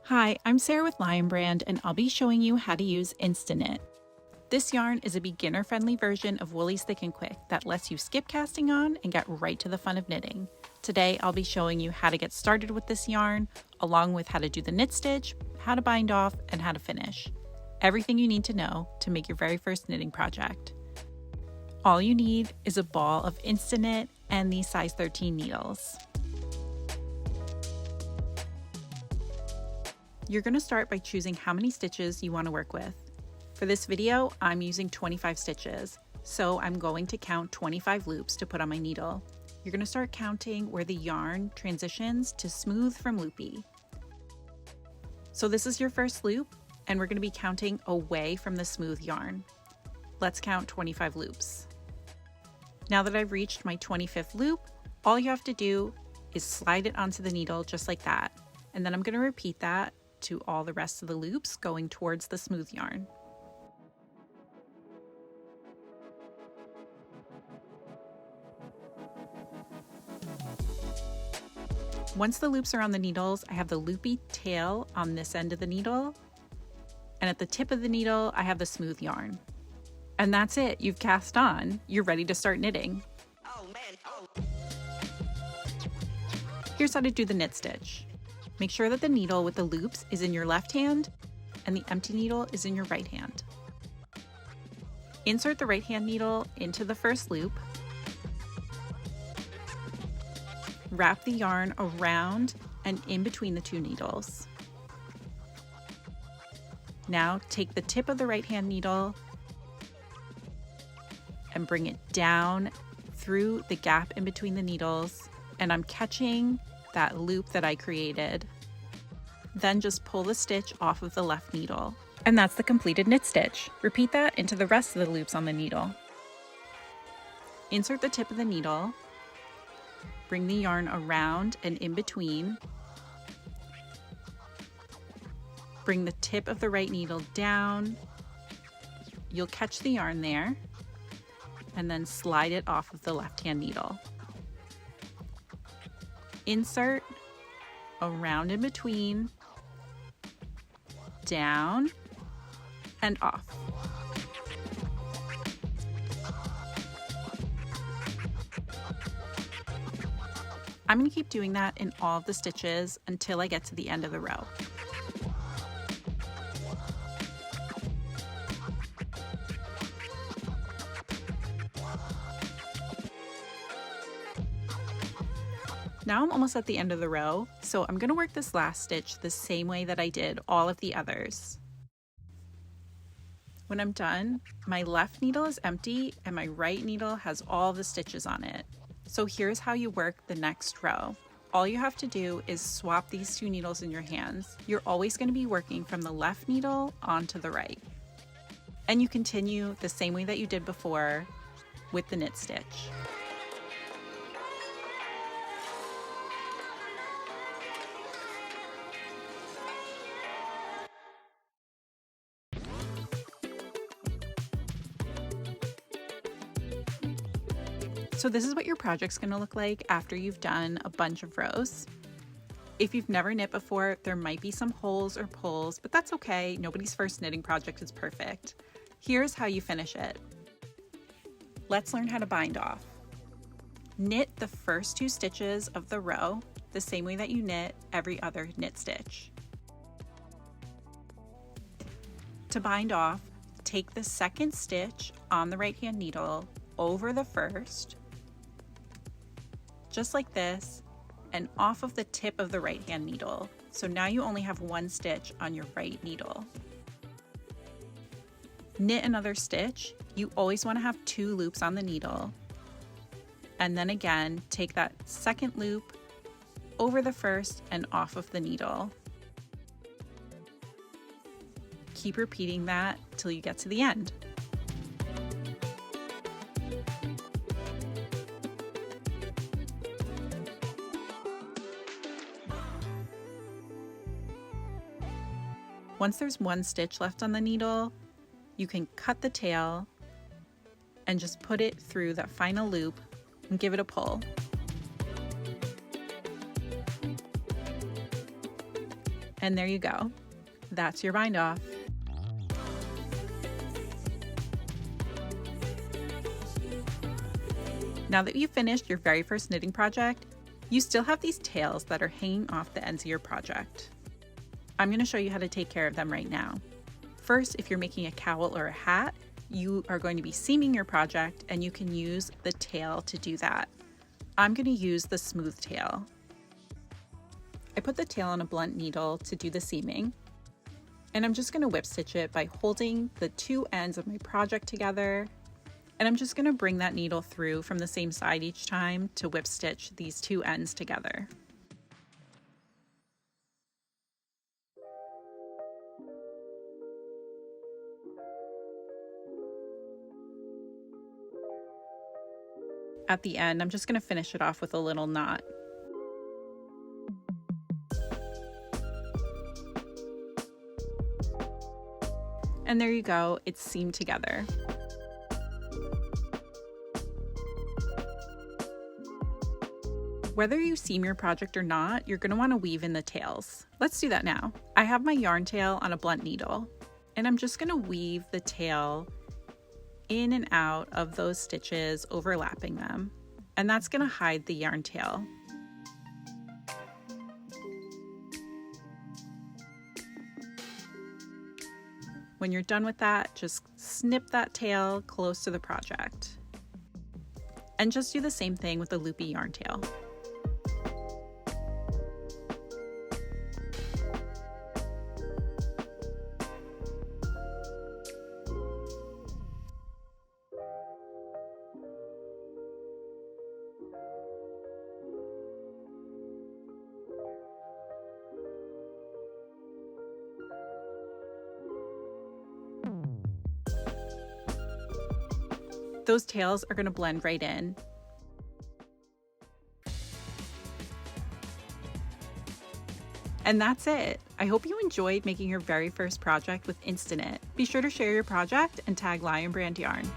Hi, I'm Sarah with Lion Brand, and I'll be showing you how to use Instaknit. This yarn is a beginner-friendly version of Woolies Thick and Quick that lets you skip casting on and get right to the fun of knitting. Today, I'll be showing you how to get started with this yarn, along with how to do the knit stitch, how to bind off, and how to finish. Everything you need to know to make your very first knitting project. All you need is a ball of Instaknit and these size 13 needles. You're going to start by choosing how many stitches you want to work with. For this video, I'm using 25 stitches, so I'm going to count 25 loops to put on my needle. You're going to start counting where the yarn transitions to smooth from loopy. So this is your first loop, and we're going to be counting away from the smooth yarn. Let's count 25 loops. Now that I've reached my 25th loop, all you have to do is slide it onto the needle just like that. And then I'm going to repeat that to all the rest of the loops going towards the smooth yarn. Once the loops are on the needles, I have the loopy tail on this end of the needle, and at the tip of the needle, I have the smooth yarn. And that's it, you've cast on. You're ready to start knitting. Here's how to do the knit stitch. Make sure that the needle with the loops is in your left hand and the empty needle is in your right hand. Insert the right hand needle into the first loop. Wrap the yarn around and in between the two needles. Now take the tip of the right hand needle and bring it down through the gap in between the needles, and I'm catching that loop that I created. Then just pull the stitch off of the left needle. And that's the completed knit stitch. Repeat that into the rest of the loops on the needle. Insert the tip of the needle, bring the yarn around and in between, bring the tip of the right needle down, you'll catch the yarn there, and then slide it off of the left hand needle. Insert, around in between, down, and off. I'm going to keep doing that in all of the stitches until I get to the end of the row. Now I'm almost at the end of the row, so I'm going to work this last stitch the same way that I did all of the others. When I'm done, my left needle is empty and my right needle has all the stitches on it. So here's how you work the next row. All you have to do is swap these two needles in your hands. You're always going to be working from the left needle onto the right. And you continue the same way that you did before with the knit stitch. So this is what your project's going to look like after you've done a bunch of rows. If you've never knit before, there might be some holes or pulls, but that's okay. Nobody's first knitting project is perfect. Here's how you finish it. Let's learn how to bind off. Knit the first two stitches of the row the same way that you knit every other knit stitch. To bind off, take the second stitch on the right hand needle over the first, just like this, and off of the tip of the right hand needle. So now you only have one stitch on your right needle. Knit another stitch. You always want to have two loops on the needle. And then again, take that second loop over the first and off of the needle. Keep repeating that till you get to the end. Once there's one stitch left on the needle, you can cut the tail and just put it through that final loop and give it a pull. And there you go. That's your bind off. Now that you've finished your very first knitting project, you still have these tails that are hanging off the ends of your project. I'm going to show you how to take care of them right now. First, if you're making a cowl or a hat, you are going to be seaming your project and you can use the tail to do that. I'm going to use the smooth tail. I put the tail on a blunt needle to do the seaming, and I'm just going to whip stitch it by holding the two ends of my project together, and I'm just going to bring that needle through from the same side each time to whip stitch these two ends together. At the end, I'm just going to finish it off with a little knot. And there you go, it's seamed together. Whether you seam your project or not, you're going to want to weave in the tails. Let's do that now. I have my yarn tail on a blunt needle, and I'm just going to weave the tail in and out of those stitches, overlapping them, and that's going to hide the yarn tail. When you're done with that, just snip that tail close to the project. And just do the same thing with the loopy yarn tail. Those tails are going to blend right in. And that's it. I hope you enjoyed making your very first project with Instaknit. Be sure to share your project and tag Lion Brand Yarn.